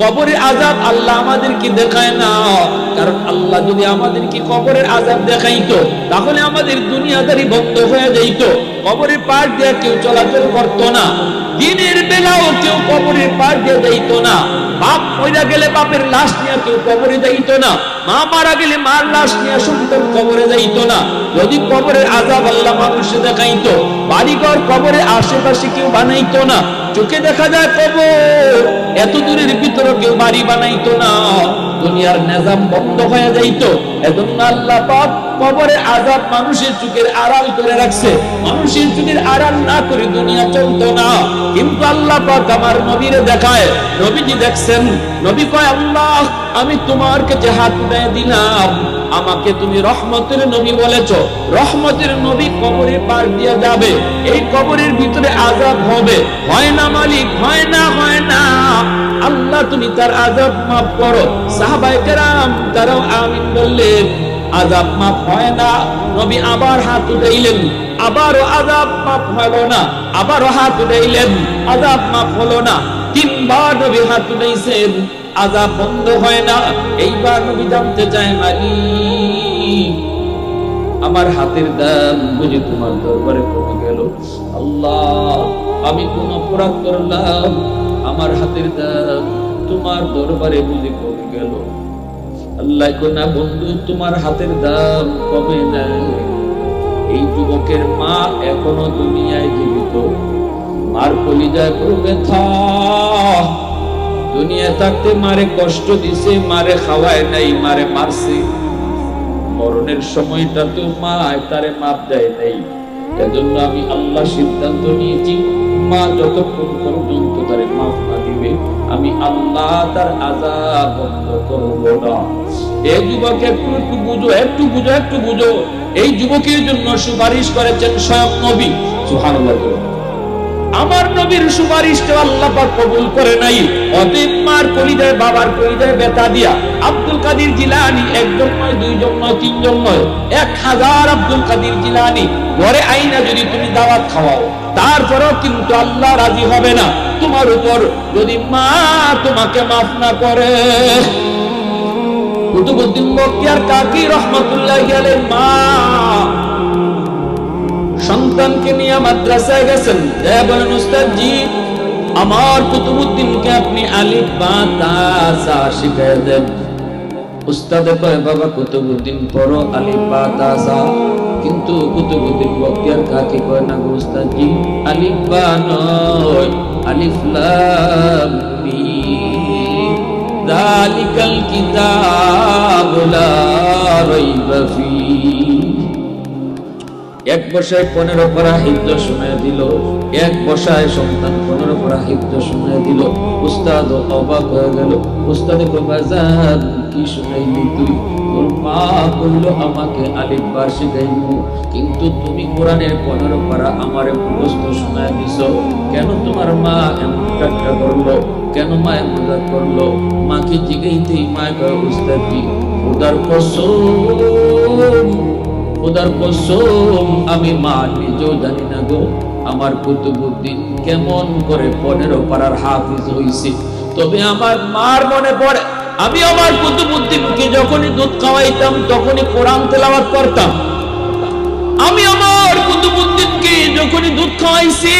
কবরের আযাব আল্লাহ আমাদেরকে দেখায় না, কারণ আল্লাহ যদি আমাদেরকে কবরের আযাব দেখাইতো তাহলে আমাদের দুনিয়াদারি বন্ধ হয়ে যাইত। কবরের পার দিয়ে কেউ চলাচল করতো না, দিনের বেলাও কেউ কবরের পার দিয়ে যাইতো না। বাপ মরে গেলে বাপের লাশ নিয়ে কেউ কবরে যাইতো না, মা মারা গেলে মার লাশ নিয়ে সন্তান কবরে যাইতো না। যদি কবরের আযাব আল্লাহ মানুষে দেখাইতো, বাড়িঘর কবরের আশেপাশে কেউ বানাইতো না। চোখে দেখা যায় কবর, এত দূরের ভিতরে কেউ বাড়ি বানাইতো না, দুনিয়ার নিজাম বন্ধ হয়ে যাইতো। এজন্য আল্লাহ পাক কবরের আযাব মানুষের চোখের আড়াল করে রাখছে, মানুষের চোখের আড়াল না করে দুনিয়া চলতো না। কিন্তু আল্লাহ পাক আমার নবীরে দেখায়, নবীজি দেখছেন, নবী কয় আল্লাহ আমি তোমার কাছে হাত উঠায় দিলাম, আমাকে তুমি রহমতের নবী বলেছো, রহমতের নবী কবরে পার দিয়ে যাবে, এই কবরের ভিতরে আযাব হবে, হয় না মালিক, হয় না, হয় না, আল্লাহ তুমি তার আযাব মাফ করো। সাহাবায়ে কেরাম তারাও আমিন বললেন। আযাব মাফ হয় না, নবী আবার হাত উঠাইলেন, আবারও আযাব মাফ হলো না, আবারও হাত উঠাইলেন, আযাব মাফ হলো না, তিনবার নবী হাত উঠাইছেন, আযাব বন্ধ হয় না। এইবার নবী জানতে চায় মালিক আমার হাতের দাম বুঝি তোমার দরবারে কমে গেল, আল্লাহ আমি কোন অপরাধ করলাম, আমার হাতের দাম তোমার দরবারে বুঝি কমে গেল। আল্লাহ কো না বন্ধু, তোমার হাতের দাম কমে নাই, এই যুবকের মা এখনো দুনিয়ায় জীবিত, মার কলিজায় বড় ব্যথা, দুনিয়া থাকতে মারে কষ্ট দিছে, মারে খাওয়ায় নাই, মারে মারছে, মরণের সময়টাতে মা তারে মাপ দেয় নাই। এজন্য আমি আল্লাহ সিদ্ধান্ত নিয়েছি, মা যতক্ষণ পর্যন্ত তারে মাফ না দিবে আমি আল্লাহ তার আযাব বন্ধ করব না। এই যুবক একটু একটু বুঝো, একটু বুঝো, একটু বুঝো, এই যুবকের জন্য সুপারিশ করেছেন স্বয়ং নবী। সুবহানাল্লাহ। আমার নবীর সুপারিশটা আল্লাহ পাক কবুল করে নাই। অতএব মার কলিজায় বাবার কলিজায় ব্যথা দিয়া আব্দুল কাদের জিলানী একজন নয়, দুইজন নয়, তিনজন নয়, 1000 আব্দুল কাদের জিলানী ঘরে আইনা যদি তুমি দাওয়াত খাওয়াও, তারপরেও কিন্তু আল্লাহ রাজি হবে না তোমার উপর, যদি মা তোমাকে মাফ না করে। কুতুবউদ্দিন বখতিয়ার কাকি রহমাতুল্লাহি আলাইহি মা সন্তানকে নিয়ে মাদ্রাসায় গেছেন, বলেন উস্তাদ জি আমার কুতুবউদ্দিনকে আপনি আলিফ বা তা সা শিখিয়ে দেন। উস্তাদ কয় বাবা কুতুবউদ্দিন পড়ো আলিফ বা তা সা, কিন্তু কুতুবউদ্দিন বখতিয়ার কাকি কয় না গো উস্তাদ জি আলিফ বা নয়, আলিফ লাম মিম যালিকাল কিতাবু লা রাইবা ফীহি। এক বসায় 15 পারা হিফজ শুনায় দিল, এক বসায় সন্তান 15 পারা হিফজ শুনায় দিল। উস্তাদ অবাক হয়ে গেল। উস্তাদ কয় বাজান কি শুনাইলি তুই? তোর মা বলল আমাকে আলিফ বা শিখাইবো, কিন্তু তুমি কোরআনের 15 পারা আমারে মুখস্থ শুনায় দিছো, কেন তোমার মা এমন ঠাট্টা করলো, কেন মা এমন রাগ করলো? মাকে জিগাইতেই মা কয় উস্তাদ জি খোদার কসম, খোদার কসম আমি মা নিজেও জানি না গো আমার কুতুবউদ্দিন কেমন করে 15 পারার হাফিজ হইছে। তবে আমার মার মনে পড়ে আমি আমার কুতুবউদ্দিনকে যখনই দুধ খাওয়াইতাম তখনই কোরআন তেলাওয়াত করতাম। আমি আমার কুতুবউদ্দিনকে যখনই দুধ খাওয়াইছি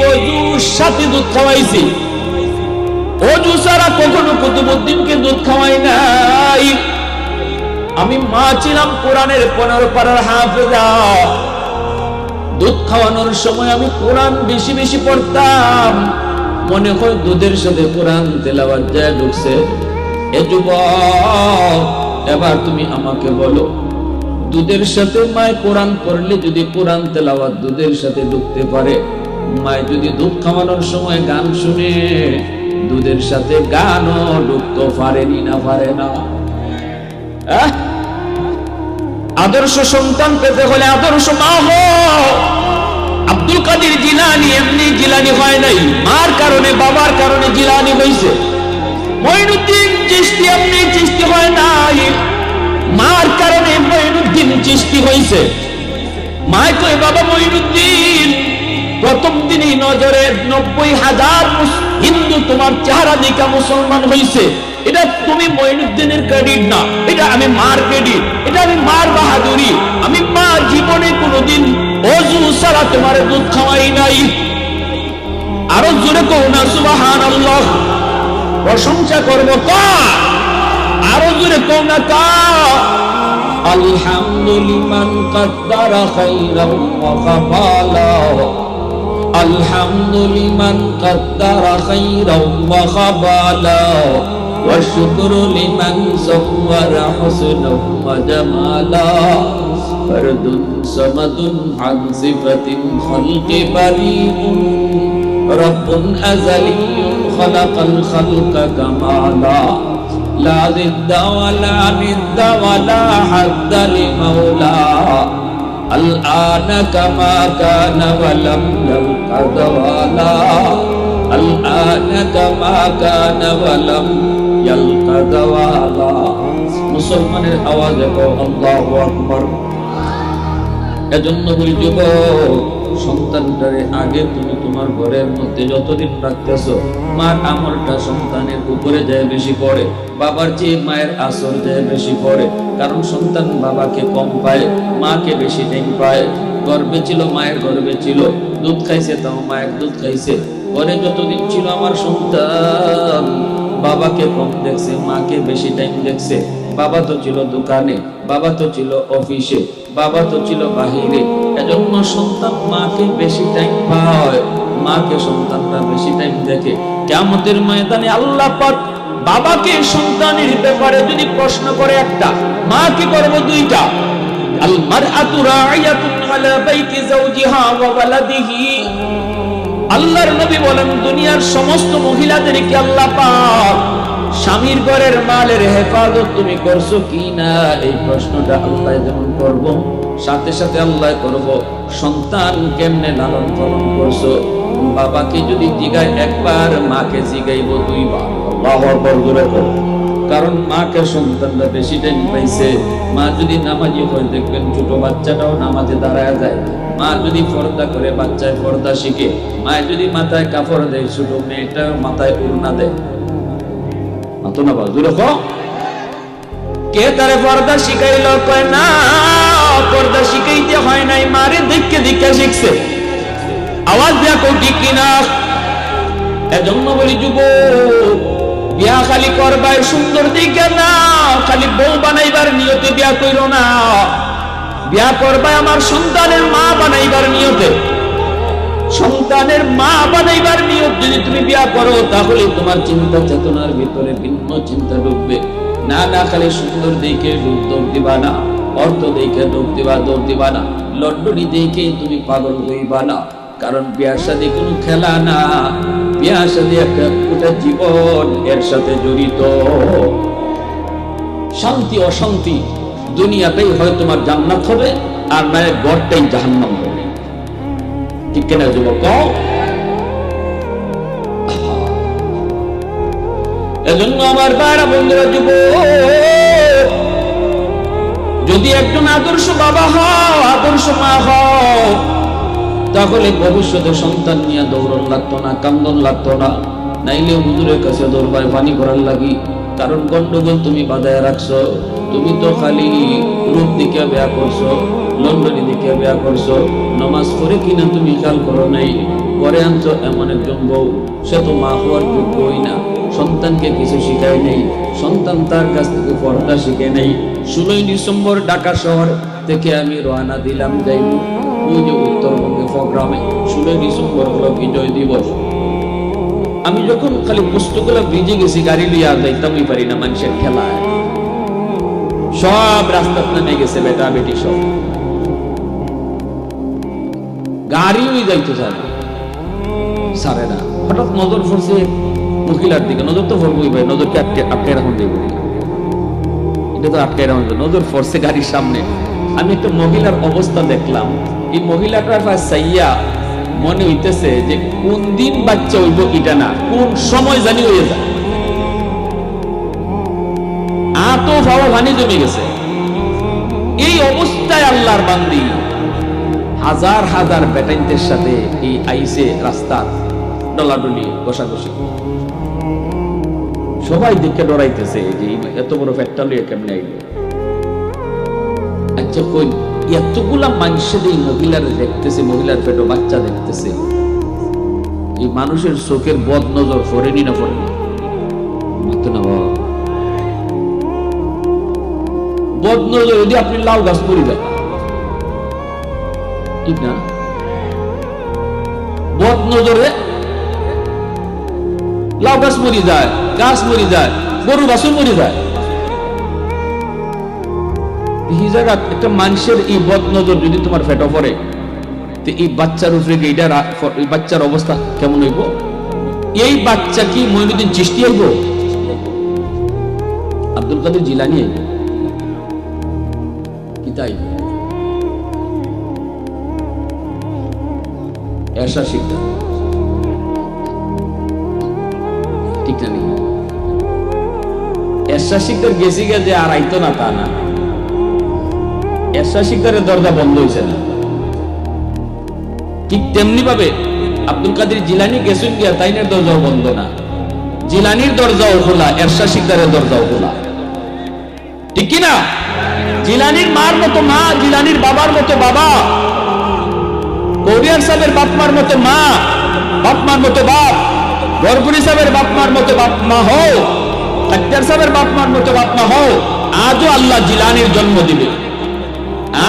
ওযুর সাথে দুধ খাওয়াইছি, ওযু ছাড়া কখনো কুতুবউদ্দিনকে দুধ খাওয়াই নাই। আমি মা ছিলাম কোরআনের 15 পারার হাফেজা, দুধ খাওয়ানোর সময় আমি কোরআন বেশি বেশি পড়তাম, মনে হয় দুধের সাথে কোরআন তেলাওয়াত যায় ঢুকছে। এ যুবক এবার তুমি আমাকে বলো, দুধের সাথে মায় কোরআন পড়লে যদি কোরআন তেলাওয়াত দুধের সাথে ঢুকতে পারে, মায় যদি দুধ খাওয়ানোর সময় গান শুনে দুধের সাথে গানও ঢুকতে পারেনি না পারে না? আদর্শ সন্তান পেতে হলে আদর্শ মা হও। আব্দুল কাদের জিলানী এমনি জিলানী হয় নাই, মার কারণে বাবার কারণে জিলানী হইছে। মঈনুদ্দিন চিশতি এমনি চিশতি হয় নাই, মার কারণে মঈনুদ্দিন চিশতি হইছে। মা কয় বাবা মঈনুদ্দিন প্রথম দিনই নজরে 90,000 হিন্দু তোমার চেহারা দেখা মুসলমান হয়েছে। এটা তুমি মঈনুদ্দিনের ক্রেডিট না, এটা আমি মার ক্রেডিট, এটা আমি মার বাহাদুরি। আমি মা জীবনে কোনোদিন অজু ছাড়া তোমার দুধ খাওয়াই নাই। আরো জোরে কও না সুবহানাল্লাহ। প্রশংসা করবো কার? আরো জোরে কও না কার? আলহামদুলিমান কাদ্দারা খাইরাও ওয়া খাবালা, আলহামদুলিমান কাদ্দারা খাইরাও ওয়া খাবালা, ওয়া শুকরু লিমান সাওয়ারা হুসনাও ওয়া জামালা, ফারদুন সামাদুন আন সিফাতিন খালকি বারিউন, রব্বুন আযালিয়্যুন খালাকাল খালকা কামালা, লা জিদ্দা ওয়ালা নিদ্দা ওয়ালা হাদ্দা লিমাওলা, আল-আনা কামা কানা ওয়া লাম ইয়ালকাদ ওয়ালা, আল-আনা কামা কানা ওয়া লাম ইয়ালকাদ ওয়ালা। মুসলমানের আওয়াজে কও আল্লাহু আকবার। এজন্য বলি যুবক, সন্তানটারে আগে তুমি তোমার ঘরের মধ্যে যতদিন রাখতেছো, মার আমলটা সন্তানের উপরে যায় বেশি পড়ে, বাবার চেয়ে মায়ের আসর যায় বেশি পড়ে। কারণ সন্তান বাবাকে কম পায়, মাকে বেশি টাইম পায়। গর্বে ছিল, মায়ের গর্বে ছিল, দুধ খাইছে, তাও মায়ের দুধ খাইছে। ঘরে যতদিন ছিল আমার সন্তান, বাবাকে কম দেখছে, মাকে বেশি টাইম দেখছে। বাবা তো ছিল দোকানে, বাবা তো ছিল অফিসে, বাবা তো ছিল বাহিরে। এজন্য সন্তান মাকে বেশি টাইম পায়, মাকে সন্তানরা বেশি টাইম দেখে। কিয়ামতের ময়দানে আল্লাহ পাক বাবাকে সন্তানের ব্যাপারে যদি প্রশ্ন করে একটা, মাকে করব দুইটা। আল মারআতু রাইয়াতুন আলা বাইতি যাওজিহা ওয়া ওয়ালাদিহি। আল্লাহর নবী বলেন, দুনিয়ার সমস্ত মহিলাদেরকে আল্লাহ পাক স্বামীর ঘরের মালের হেফাজত তুমি করছো কি না, এই প্রশ্নটা আল্লাহ যেমন করব, সাথে সাথে আল্লাহ করব সন্তান কেমনে লালন পালন করছো। বাবাকে যদি জিগায় একবার, মাকে জিগাইব দুইবার। আল্লাহু আকবার জোরে করো। কারণ মাকে সন্তানরা বেশি টাইম পাইছে। মা যদি নামাজি হয়, দেখবেন ছোট বাচ্চাটাও নামাজে দাঁড়ায় যায়। মা যদি পর্দা করে, বাচ্চায় পর্দা শিখে। মা যদি মাথায় কাপড় দেয়, ছোট মেয়েটা মাথায় ওড়না দেয়। কে তারে পর্দা শিখাইল? কয় না, পর্দা শিখাইতে হয় নাই, মারে দেখে দেখে শিখছে। আওয়াজ দিয়া কও ঠিক কিনা? এজন্য বলি যুবক, বিয়া খালি করবাই সুন্দর দিকে না, খালি বউ বানাইবার নিয়তে বিয়া কইরো না। বিয়া করবাই আমার সন্তানের মা বানাইবার নিয়তে। সন্তানের মা বানাইবার নিয়ত যদি তুমি বিয়া করো, তাহলে তোমার চিন্তা চেতনার ভিতরে ভিন্ন চিন্তা ঢুকবে। না না, খালি সুন্দর দেখে দৌড় দিবা না, অর্থ দেখে দৌড় দিবা না, লটডনি দেখে তুমি পাগল হইবা না। কারণ বিয়ার সাথে কোনো খেলা না, বিয়ার সাথে একটা গোটা জীবন এর সাথে জড়িত। শান্তি অশান্তি দুনিয়াতেই হয় তোমার জান্নাত হবে, আর মায়ের ঘরটাই জাহান্নাম হবে। ঠিক কিনা যুবক? এজন্য আমার ভাইরা বন্ধুরা, যুবক যদি একজন আদর্শ বাবা হও, আদর্শ মা হও, তাহলে ভবিষ্যতে সন্তান নিয়ে দৌড়ন লাগতো না, কান্দন লাগতো না। নাইলে হুজুরের কাছে দরবারে পানি করার লাগি। কারণ গন্ডগোল তুমি বাঁধায় রাখছো। তুমি তো খালি রূপ দিকে বিয়া করছো, লন্ডনী দিকে বিয়া করছো, নামাজ পড়ে কিনা তুমি খেয়াল করো নাই। পরে আনছো এমন একজন বউ, সে তো মা হওয়ার যোগ্যই না, সন্তানকে কিছু শিখায় নেই, সন্তান তার কাছ থেকে পর্দা শিখে নেই। 16 ডিসেম্বর ঢাকা শহর থেকে আমি রওনা দিলাম যাইব ওই যে উত্তরবঙ্গে প্রোগ্রামে। 16 ডিসেম্বর হলো বিজয় দিবস। আমি যখন খালি পুস্তকগুলো ভিজে গেছি, গাড়ি লিয়া যাইতামই পারি না, মানুষের খেলায় সব রাস্তা নেমে গেছে, বেটা বেটি সব গাড়িও যাইতে সারে না। হঠাৎ নজর পড়ছে মহিলার দিকে। নজর তো পড়বই ভাই, নজরকে আটকে রাখুন দেব, এটা তো আটকে রাখুন। নজর পড়ছে গাড়ির সামনে। আমি একটা মহিলার অবস্থা দেখলাম। এই মহিলাটার পাশে সাইয়া মনে হইতেছে যে কোন দিন বাচ্চা হইব এটা না, কোন সময় জানি হয়ে যায়। এত ভাবা ভানি জমে গেছে। এই অবস্থায় আল্লাহর বান্দি হাজার হাজার বেটাইনদের সাথে এই আইসে রাস্তার ডলাডলি ঘষাঘষি, সবাই দেখে ডরাইতেছে যে এত বড় ফ্যাক্টর লিয়ে কেমনে আইলো। আচ্ছা কই এতগুলা মানুষের এই মহিলার দেখতেছে, মহিলার পেটে বাচ্চা দেখতেছে, এই মানুষের চোখের বদ নজর ফরেনি না ফরেনি? বদ নজর যদি আপনি লাউ গাছ পড়ি দেন, ঠিক না? বদ নজরে লাউ গাছ মরি যায়, গাছ মরি যায়, গরু বাছুর মরি যায়। এই জায়গা একটা মানুষের এই বদ নজর যদি তোমার ফেটো পড়ে, তো এই বাচ্চার উপরে এই বাচ্চার অবস্থা কেমন হইব? এই বাচ্চা কি মঈনুদ্দিন চিশতি হইব? আব্দুল কাদের জিলানী হইব? কি তাই? এরশাদ শিকদার, ঠিক না? এরশাদ শিকদার গেছি যে আর আইতো না তা না, এরশাদ শিকদারের দরজা বন্ধ হয়েছে না। ঠিক তেমনি ভাবে আব্দুল কাদের জিলানী গেছেন গিয়া তাইনের দরজাও বন্ধ না, জিলানীর দরজাও খোলা, এরশাদ শিকদারের দরজাও খোলা, ঠিক কি না? জিলানীর মার মতো মা, জিলানীর বাবার মতো বাবা, কৌরিয়ার সাহেবের বাপমার মতো মা, বাপমার মতো বাপ, গরপুরি সাহেবের বাপমার মতো বাপ মা হও, আক্তার সাহেবের বাপমার মতো বাপ মা হও, আজও আল্লাহ জিলানীর জন্ম দিবে।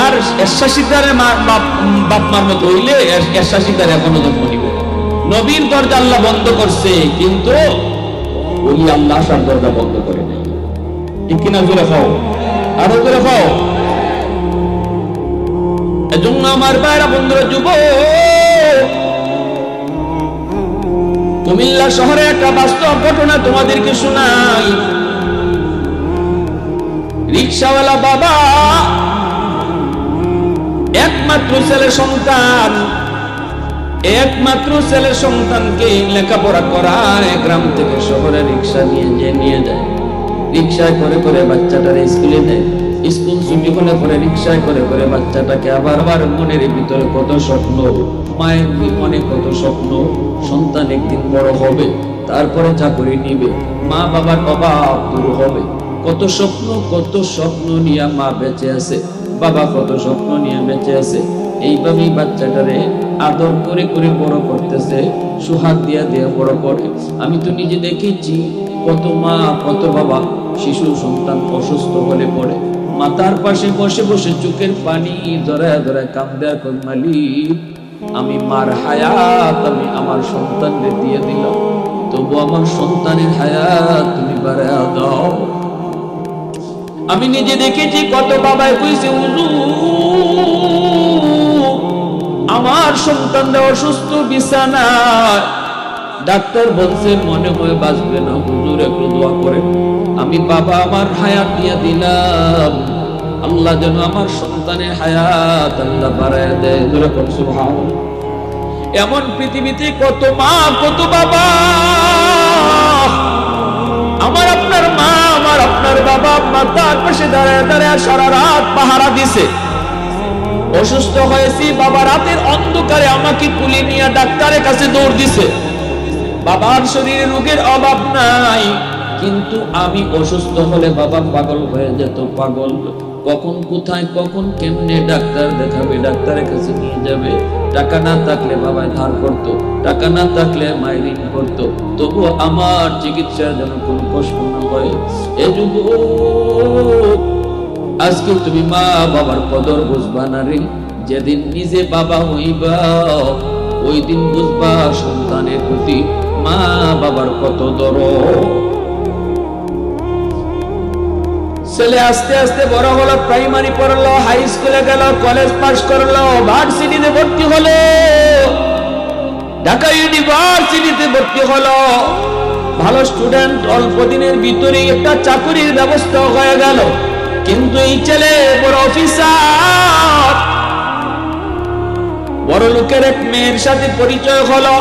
আর এরশাদ শিকদারের বাপমার মতো হইলে এরশাদ শিকদার এখনো জন্ম নিবে। নবীর দরজা আল্লাহ বন্ধ করছে, কিন্তু ওই আল্লাহ আসার দরজা বন্ধ করে নেই, ঠিক কিনা? জোরে খাও, আরো জোরে খাও। এজন্য আমার ভাইরা বন্ধুরা, যুব কুমিল্লা শহরে একটা বাস্তব ঘটনা তোমাদেরকে শোনাই। রিকশাওয়ালা বাবা, একমাত্র ছেলে সন্তান, একমাত্র ছেলে সন্তানকে লেখাপড়া করায় গ্রাম থেকে শহরে রিক্সা নিয়ে যায়। রিক্সায় করে করে বাচ্চাটার স্কুলে দেয়, স্কুল ছুটি হলে পরে রিক্সায় করে করে বাচ্চাটাকে আবার মনের ভিতরে কত স্বপ্ন, মায়ের মনে কত স্বপ্ন, সন্তান একদিন বড় হবে, তারপরে চাকরি নিবে, মা বাবার অভাব দূর হবে। কত স্বপ্ন নিয়ে মা বেঁচে আছে, বাবা কত স্বপ্ন নিয়ে বেঁচে আছে। এইভাবেই বাচ্চাটারে আদর করে করে বড় করতেছে, সুহাগ দিয়া দিয়া বড় করে। আমি তো নিজে দেখেছি কত মা কত বাবা শিশু সন্তান অসুস্থ হলে পড়ে মাতার পাশে বসে বসে চোখের পানি ধরায় ধরায় কাঁদে, আর মালিক আমি মার হায়াত আমি আমার সন্তানকে দিয়ে দিলাম, তবু আমার সন্তানের হায়াত তুমি বাড়ায়া দাও। আমি নিজে দেখেছি কত বাবাই কইছে, আমার সন্তানরা অসুস্থ বিছানায়, ডাক্তার বলছে মনে হয় বাঁচবে না, হুজুর একটু দোয়া করেন। আমি বাবা আমার হায়াত দিয়ে দিলাম, আল্লাহ যেন আমার সন্তানের হায়াত আল্লাহ বাড়ায় দেয়। সুবহানাল্লাহ। এমন পৃথিবীতে কত মা কত বাবা, আমার আপনার মা আমার আপনার বাবা মাতার পাশে দাঁড়ায় দাঁড়ায় সারা রাত পাহারা দিছে। অসুস্থ হয়েছি, বাবা রাতের অন্ধকারে আমাকে কুলি নিয়ে ডাক্তারের কাছে দৌড় দিছে। বাবার শরীরে রোগের অভাব নাই, কিন্তু আমি অসুস্থ হলে বাবা পাগল হয়ে যেত, পাগল। কখন কোথায় কখন কেমনে ডাক্তার দেখাবে, ডাক্তারের কাছে নিয়ে যাবে। টাকা না থাকলে বাবা ধার করতো, টাকা না থাকলে মায়ের ঋণ করতো, তবু আমার চিকিৎসার জন্য কোনো কষ্ট না হয়। এ যুবক, আজকে তুমি মা বাবার কদর বুঝবা না রে। যেদিন নিজে বাবা হইবা ওই দিন বুঝবা সন্তানের প্রতি মা বাবার কত দরদ। ছেলে আস্তে আস্তে বড় হলো, প্রাইমারি পড়লো, হাই স্কুলে গেল, কলেজ পাস করলো, ভার্সিটিতে ভর্তি হলো, ঢাকা ইউনিভার্সিটিতে ভর্তি হলো। ভালো স্টুডেন্ট, অল্প দিনের ভিতরে একটা চাকরির ব্যবস্থা হয়ে গেল। কিন্তু এই ছেলে বড় অফিসার, বড় লোকের এক মেয়ের সাথে পরিচয় হলো,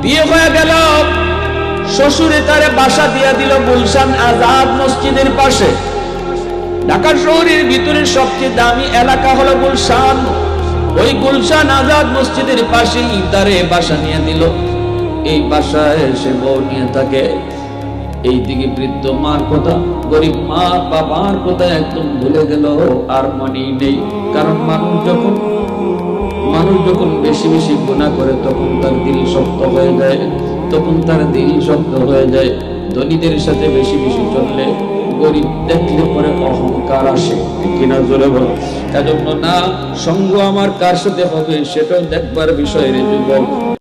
বিয়ে হয়ে গেল। শ্বশুরে তারে বাসা দিয়া দিল গুলশান আজাদ মসজিদের পাশে। ঢাকা শহরের ভিতরে সবচেয়ে দামি এলাকা হলো গুলশান। ওই গুলশান আজাদ মসজিদের পাশেই তারে বাসা নিয়ে দিল। এই বাসায় সে বউ নিয়ে থাকে। এইদিকে বৃদ্ধ মার কথা, গরিব মা বাবার কথা একদম ভুলে গেল, আর মনেই নেই। কারণ মানুষ যখন বেশি বেশি গুনাহ করে তখন তার দিল শক্ত হয়ে যায়, ধনীদের সাথে বেশি বেশি চললে গরিব দেখলে পরে অহংকার আসে, কিনা জোরে বলো। এজন্য না, সঙ্গ আমার কার সাথে হবে সেটাও দেখবার বিষয় রে যুবক।